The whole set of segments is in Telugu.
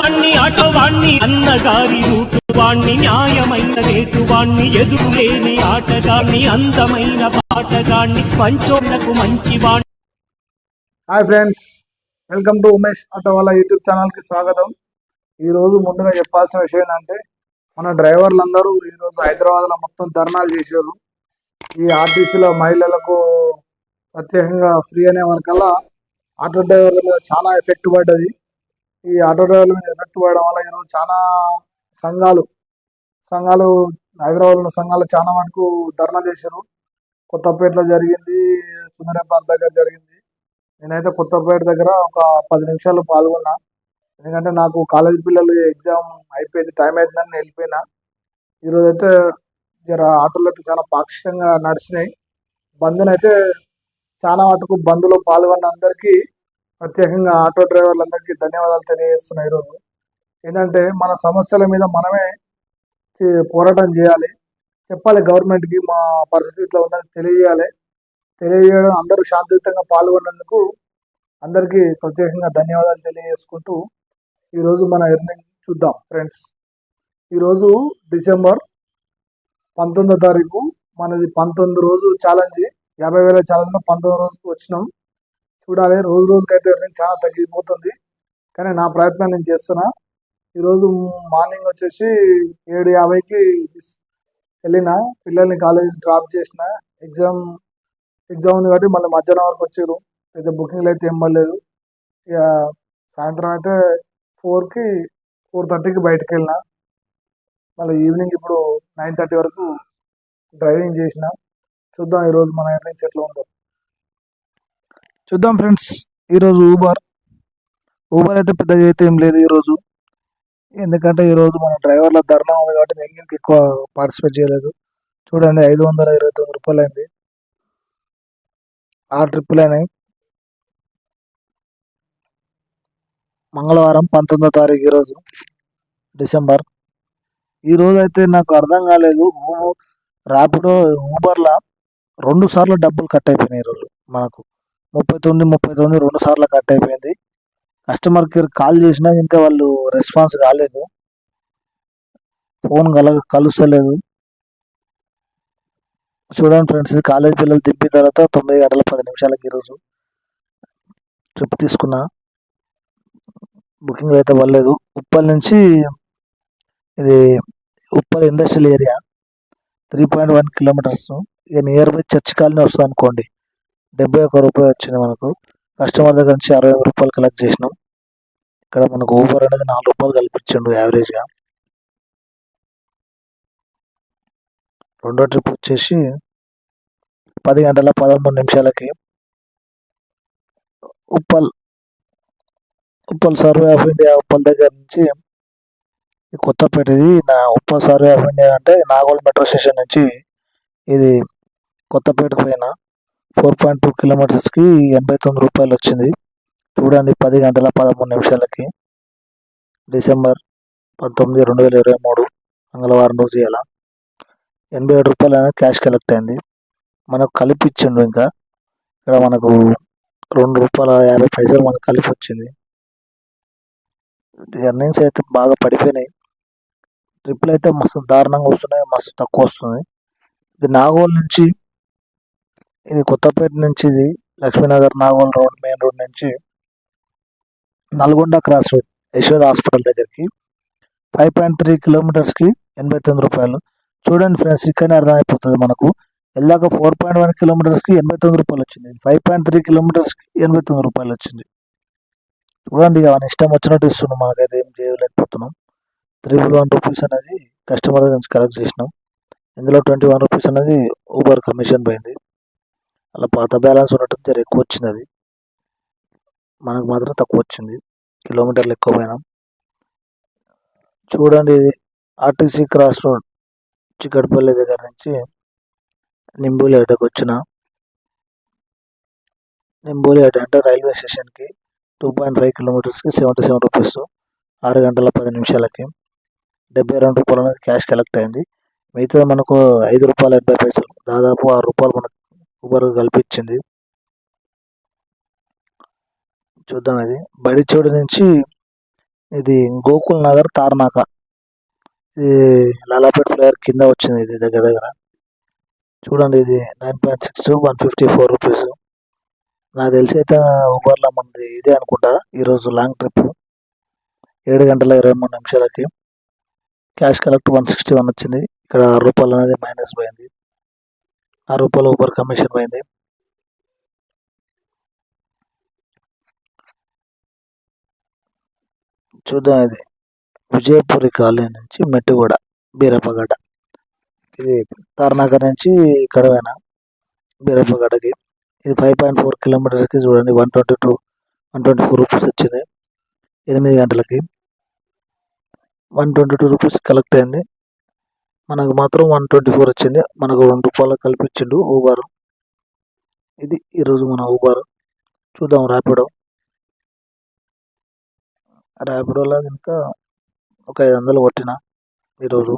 వాణ్ణి ఆటవాణ్ణి అన్నగారి రూటువాణ్ణి న్యాయమైన రేటువాణ్ణి ఎదురులేని ఆటగాణ్ణి అందమైన పాటగాణ్ణి పంచోళ్లకు మంచివాణ్ణి. Hi friends, welcome to Umesh ఆటోవాలా యూట్యూబ్ ఛానల్కి స్వాగతం. ఈరోజు ముందుగా చెప్పాల్సిన విషయం ఏంటంటే మన డ్రైవర్లందరూ ఈరోజు హైదరాబాద్లో మొత్తం ధర్నాలు చేశారు. ఈ ఆర్టీసీలో మహిళలకు ప్రత్యేకంగా ఫ్రీ అనే వరకల్లా ఆటో డ్రైవర్ల మీద చాలా ఎఫెక్ట్ పడ్డది. ఈ ఆటో డ్రైవర్ల మీద ఎఫెక్ట్ పడడం వల్ల ఈరోజు చాలా సంఘాలు హైదరాబాద్లో ఉన్న సంఘాలు చాలా మటుకు ధర్నా చేశారు. కొత్తపేటలో జరిగింది, సుందరపార్క్ దగ్గర జరిగింది. నేనైతే కొత్తపేట దగ్గర ఒక 10 నిమిషాలు పాల్గొన్నా. ఎందుకంటే నాకు కాలేజ్ పిల్లలు ఎగ్జామ్ అయిపోయింది, టైం అవుతుందని వెళ్ళిపోయినా. ఈరోజు అయితే ఆటోలు అయితే చాలా పాక్షికంగా నడిచినాయి. బంద్నైతే చాలా మటుకు బంద్లో పాల్గొన్న అందరికీ ప్రత్యేకంగా ఆటో డ్రైవర్లందరికీ ధన్యవాదాలు తెలియజేస్తున్నాయి. ఈరోజు ఏంటంటే మన సమస్యల మీద మనమే పోరాటం చేయాలి, చెప్పాలి గవర్నమెంట్కి మా పరిస్థితి ఇట్లా ఉన్నది తెలియజేయడం అందరూ శాంతియుతంగా పాల్గొన్నందుకు అందరికీ ప్రత్యేకంగా ధన్యవాదాలు తెలియజేసుకుంటూ ఈరోజు మన ఎర్నింగ్ చూద్దాం ఫ్రెండ్స్. ఈరోజు డిసెంబర్ 19వ తారీఖు మనది 19 రోజు ఛాలెంజ్, 50,000 ఛాలెంజ్లో 19 రోజుకు వచ్చినాం. చూడాలి, రోజుకైతే ఎర్నింగ్ చాలా తగ్గిపోతుంది, కానీ నా ప్రయత్నం నేను చేస్తున్నా. ఈరోజు మార్నింగ్ వచ్చేసి 7:50కి వెళ్ళిన పిల్లల్ని కాలేజీ డ్రాప్ చేసిన. ఎగ్జామ్ ఉంది కాబట్టి మళ్ళీ మధ్యాహ్నం వరకు వచ్చారు. అయితే బుకింగ్లు అయితే ఏం పడలేదు. ఇక సాయంత్రం అయితే 4:30కి బయటకు వెళ్ళిన. మళ్ళీ ఈవినింగ్ ఇప్పుడు 9:30 వరకు డ్రైవింగ్ చేసిన. చూద్దాం ఈరోజు మన ఎర్నింగ్స్ ఎట్లా ఉందో చూద్దాం ఫ్రెండ్స్. ఈరోజు ఊబర్ అయితే పెద్దగా అయితే ఏం లేదు ఈరోజు, ఎందుకంటే ఈరోజు మన డ్రైవర్ల ధర్నా ఉంది కాబట్టి నేను ఎక్కువ పార్టిసిపేట్ చేయలేదు. చూడండి, 529 రూపాయలు అయింది, 6 ట్రిప్పులు అయినాయి. మంగళవారం 19వ తారీఖు ఈరోజు డిసెంబర్. ఈరోజు అయితే నాకు అర్థం కాలేదు, ర్యాపిడో ఊబర్లా 2 సార్లు డబ్బులు కట్ అయిపోయినాయి. ఈరోజు మనకు 39 2 సార్లు కట్ అయిపోయింది. కస్టమర్ కేర్ కాల్ చేసినా ఇంకా వాళ్ళు రెస్పాన్స్ కాలేదు, ఫోన్ కలుస్తలేదు. చూడండి ఫ్రెండ్స్, కాలేజ్ పిల్లలు దింపిన తర్వాత 9:10 ఈరోజు ట్రిప్ తీసుకున్నా. బుకింగ్ అయితే పడలేదు. ఉప్పల్ నుంచి, ఇది ఉప్పల్ ఇండస్ట్రియల్ ఏరియా, 3.1 కిలోమీటర్స్. ఇక నియర్ బై చర్చ్ కాలనీ వస్తుంది అనుకోండి. 71 రూపాయలు వచ్చింది మనకు. కస్టమర్ దగ్గర నుంచి 60 రూపాయలు కలెక్ట్ చేసినాం. ఇక్కడ మనకు ఊబర్ అనేది 4 రూపాయలు కల్పించండు యావరేజ్గా. రెండో ట్రిప్ వచ్చేసి 10:13 Uppal survey of India, Uppal దగ్గర నుంచి కొత్తపేట. ఇది నా ఉప్పల్ సర్వే ఆఫ్ ఇండియా అంటే నాగోల్ మెట్రో స్టేషన్ నుంచి ఇది కొత్తపేటకు పోయినా. 4.2 కిలోమీటర్స్కి 89 రూపాయలు వచ్చింది. చూడండి, 10:13 డిసెంబర్ 19, 2023 మంగళవారం రోజు ఇలా 87 రూపాయలు అనేది క్యాష్ కలెక్ట్ అయింది. మనకు కలిపి ఇచ్చిండు. ఇంకా ఇక్కడ మనకు ₹2.50 మనకు కలిపి వచ్చింది. ఎర్నింగ్స్ అయితే బాగా పడిపోయినాయి. ట్రిప్లు అయితే మస్తు దారుణంగా వస్తున్నాయి, మస్తు తక్కువ వస్తుంది. ఇది నాగోల్ నుంచి, ఇది కొత్తపేట నుంచి, ఇది Lakshminagar Nagole road, main road నుంచి Nalgonda cross road Yashoda hospital దగ్గరికి 5.3 కిలోమీటర్స్కి 89 రూపాయలు. చూడండి ఫ్రెండ్స్, ఇక్కడనే అర్థమైపోతుంది మనకు. వెళ్ళాక 4.1 కిలోమీటర్స్కి 89 రూపాయలు వచ్చింది, 5.3 కిలోమీటర్స్కి 89 రూపాయలు వచ్చింది. చూడండి, ఇక మన ఇష్టం వచ్చినట్టు ఇస్తున్నాం, మనకైతే ఏం చేయలేకపోతున్నాం. 311 రూపీస్ అనేది కస్టమర్ నుంచి కలెక్ట్ చేసినాం. ఇందులో 21 రూపీస్ అనేది ఊబర్ కమిషన్ పోయింది. అలా పాత బ్యాలెన్స్ ఉండటం జర ఎక్కువ వచ్చింది, అది మనకు మాత్రం తక్కువ వచ్చింది. కిలోమీటర్లు ఎక్కువ పోయినాం. చూడండి, ఇది ఆర్టీసీ క్రాస్ రోడ్ చిక్కడపల్లి దగ్గర నుంచి నింబూలియాడకు వచ్చిన. నింబూలియాడ అంటే రైల్వే స్టేషన్కి 2.5 కిలోమీటర్స్కి 77 రూపీస్, 6:10 72 రూపాయలు అనేది క్యాష్ కలెక్ట్ అయింది. మిగతా మనకు ₹5.80, దాదాపు ₹6 మనకు ఊబర్ కల్పించింది. చూద్దాం, ఇది బడిచోడు నుంచి ఇది గోకుల్ నగర్ తార్నాక, ఇది లాలాపేట్ ఫ్లైఓవర్ కింద వచ్చింది. ఇది దగ్గర దగ్గర చూడండి. ఇది 9.6 154 రూపీస్. నాకు తెలిసి అయితే ఊబర్లో మంది ఇదే అనుకుంటా. ఈరోజు లాంగ్ ట్రిప్ 7 గంటల 23 నిమిషాలకి క్యాష్ కలెక్ట్ 161 వచ్చింది. ఇక్కడ 6 రూపాయలు అనేది మైనస్ పోయింది. 6 రూపాయలు ఊబర్ కమిషన్ పోయింది. చూద్దాం. ఇది విజయపురి కాలనీ నుంచి మెట్టుగూడ బీరప్పగడ్డ, ఇది తార్నాకర్ నుంచి కడవేన బీరప్పగడ్డకి. ఇది 5.4 కిలోమీటర్స్కి చూడండి 124 రూపీస్ వచ్చింది. 8 గంటలకి 122 రూపీస్ కలెక్ట్ అయింది. మనకు మాత్రం 124 వచ్చింది. మనకు 2 రూపాయలు కల్పించిండు ఊబర్. ఇది ఈరోజు మన ఊబర్. చూద్దాం ర్యాపిడోలో ఇంకా ఒక 500 కొట్టిన ఈరోజు.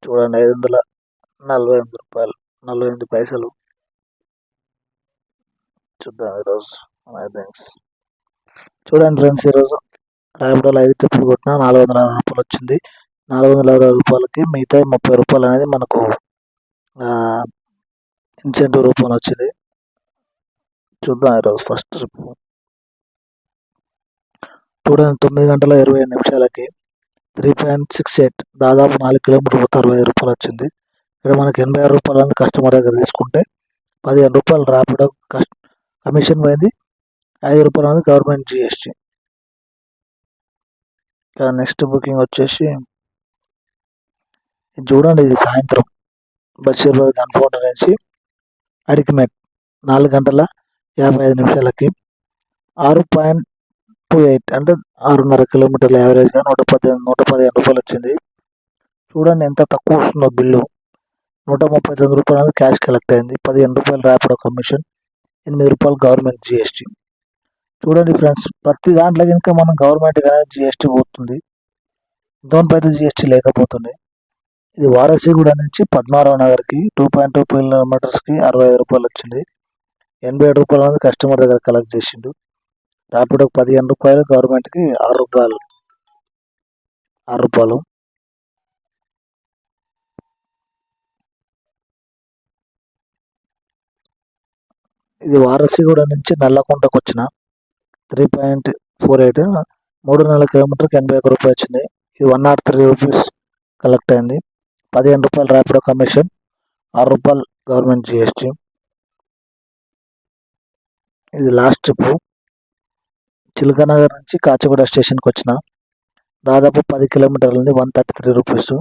చూడండి 548 రూపాయలు 48 పైసలు. చూద్దాం ఈరోజు థ్యాంక్స్. చూడండి ఫ్రెండ్స్, ఈరోజు ర్యాపిడోలో 5 ట్రిప్పులు కొట్టిన 460 రూపాయలు వచ్చింది. 460 రూపాయలకి మిగతా 30 రూపాయలు అనేది మనకు ఇన్సెంటివ్ రూపంలో వచ్చింది. చూద్దాం ఈరోజు ఫస్ట్ ట్రిప్. చూడండి 9 గంటల 25 నిమిషాలకి 3.68 దాదాపు 4 కిలోమీటర్లు 65 రూపాయలు వచ్చింది. ఇక్కడ మనకి 86 రూపాయలు అనేది కస్టమర్ దగ్గర తీసుకుంటే 15 రూపాయలు ర్యాపిడో కమిషన్ పోయింది. 5 రూపాయలు అనేది గవర్నమెంట్ జిఎస్టీ. నెక్స్ట్ బుకింగ్ వచ్చేసి చూడండి. ఇది సాయంత్రం బషీర్బాద్ గన్ఫౌండర్ నుంచి అడికిమెట్ 4 గంటల 55 నిమిషాలకి 6.28 అంటే 6.5 కిలోమీటర్ల యావరేజ్గా 115 రూపాయలు వచ్చింది. చూడండి ఎంత తక్కువ వస్తుందో బిల్లు. 139 రూపాయలు అనేది క్యాష్ కలెక్ట్ అయింది. 15 రూపాయలు ర్యాపిడో కమిషన్, 8 రూపాయలు గవర్నమెంట్ జిఎస్టీ. చూడండి ఫ్రెండ్స్, ప్రతి దాంట్లో కనుక మనం గవర్నమెంట్ అనేది జిఎస్టీ పోతుంది. దోన్పైతే జిఎస్టీ లేకపోతుంది. ఇది వారసిగూడ నుంచి పద్మారావు నగర్కి 2.2 కిలోమీటర్స్కి 65 రూపాయలు వచ్చింది. 87 రూపాయలు అనేది కస్టమర్ దగ్గర కలెక్ట్ చేసిండు. ర్యాపిడోకి 15 రూపాయలు, గవర్నమెంట్కి 6 రూపాయలు. ఇది వారసిగూడ నుంచి నల్లకుంటకు వచ్చిన 3.48 3.4 కిలోమీటర్కి 81 రూపాయలు వచ్చింది. ఇది 103 రూపీస్ కలెక్ట్ అయింది. 15 రూపాయలు ర్యాపిడో కమిషన్, 6 రూపాయలు గవర్నమెంట్ జిఎస్టీ. ఇది లాస్ట్ ట్రిప్. చిలకనగర్ నుంచి కాచిగూడ స్టేషన్కి వచ్చిన దాదాపు 10 కిలోమీటర్ల నుండి 133 రూపీస్.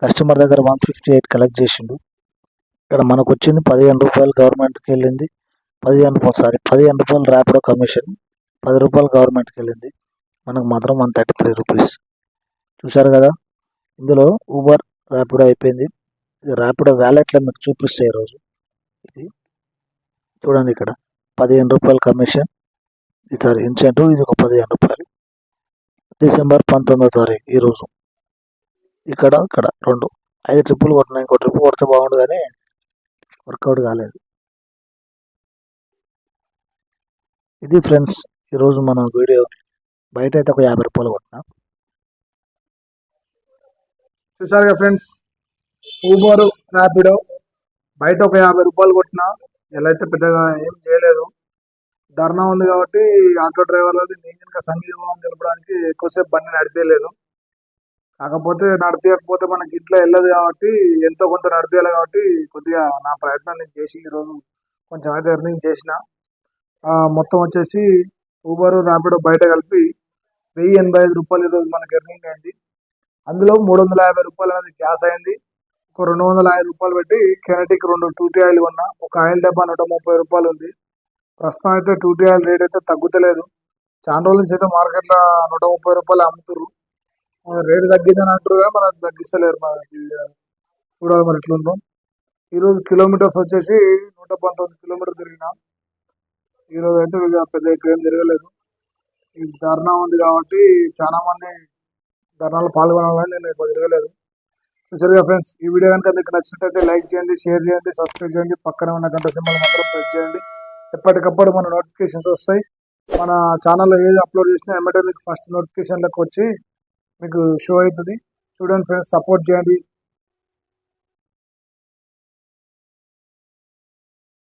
కస్టమర్ దగ్గర 158 కలెక్ట్ చేసిండు. ఇక్కడ మనకు వచ్చింది 15 రూపాయలు గవర్నమెంట్కి వెళ్ళింది. 15 రూపాయలు ర్యాపిడో కమిషన్, 10 రూపాయలు గవర్నమెంట్కి వెళ్ళింది. మనకు మాత్రం 133 రూపీస్. చూశారు కదా, ఇందులో ఊబర్ ర్యాపిడో అయిపోయింది. ఇది ర్యాపిడో వ్యాలెట్లో మీకు చూపిస్తాయి ఈరోజు. ఇది చూడండి, ఇక్కడ 15 రూపాయలు కమిషన్, ఈసారి ఇన్సెంటివ్. ఇది ఒక 15 రూపాయలు. డిసెంబర్ 19వ తారీఖు ఈరోజు. ఇక్కడ 5 ట్రిప్పులు కొట్టినా. ఇంకో ట్రిప్ కొడితే బాగుండు కానీ వర్కౌట్ కాలేదు. ఇది ఫ్రెండ్స్ ఈరోజు మన వీడియో. బయట అయితే ఒక 50 రూపాయలు కొట్టినా. చూసారుగా ఫ్రెండ్స్, ఊబర్ ర్యాపిడో బయట ఒక 50 రూపాయలు కొట్టినా. ఎలా అయితే పెద్దగా ఏం చేయలేదు. ధర్నా ఉంది కాబట్టి ఆటో డ్రైవర్లది నేను కనుక సంఘీభావం తెలపడానికి ఎక్కువసేపు బండి నడిపేయలేదు. కాకపోతే నడిపించకపోతే మనకి ఇట్లా వెళ్ళదు కాబట్టి ఎంతో కొంత నడిపేయాలి కాబట్టి కొద్దిగా నా ప్రయత్నం నేను చేసి ఈరోజు కొంచెం అయితే ఎర్నింగ్ చేసిన. మొత్తం వచ్చేసి ఊబర్ ర్యాపిడో బయట కలిపి 1085 రూపాయలు ఈరోజు మనకి ఎర్నింగ్ అయింది. అందులో 350 రూపాయలు అనేది గ్యాస్ అయింది. ఒక 250 రూపాయలు పెట్టి కెనటిక్ 2 టూటీ ఆయిల్ కొన్నా. ఒక ఆయిల్ డబ్బా 130 రూపాయలు ఉంది. ప్రస్తుతం అయితే టూటీ ఆయిల్ రేట్ అయితే తగ్గుతలేదు. చాలా రోజుల నుంచి అయితే మార్కెట్లో 130 రూపాయలు అమ్ముతుర్రు. రేటు తగ్గిందని అంటారు కానీ మరి అది తగ్గిస్తలేరు. చూడాలి మరి ఎట్లుందో. ఈరోజు కిలోమీటర్స్ వచ్చేసి 119 కిలోమీటర్లు తిరిగిన. ఈరోజు అయితే పెద్ద ఎక్కువ ఏం తిరగలేదు. ఈ ధర్నా ఉంది కాబట్టి చాలా మంది ధర్నాలో పాల్గొనాలని నేను ఎక్కువ తిరగలేదు. చూసారుగా ఫ్రెండ్స్, ఈ వీడియో కనుక మీకు నచ్చినట్లయితే లైక్ చేయండి, షేర్ చేయండి, సబ్స్క్రైబ్ చేయండి. పక్కన ఉన్న గంట సింబల్ మాత్రం ప్రెస్ చేయండి. ఎప్పటికప్పుడు మన నోటిఫికేషన్స్ వస్తాయి. మన ఛానల్లో ఏది అప్లోడ్ చేసినా ఎమ్మటే మీకు ఫస్ట్ నోటిఫికేషన్లకు వచ్చి మీకు షో అవుతుంది. చూడండి ఫ్రెండ్స్, సపోర్ట్ చేయండి.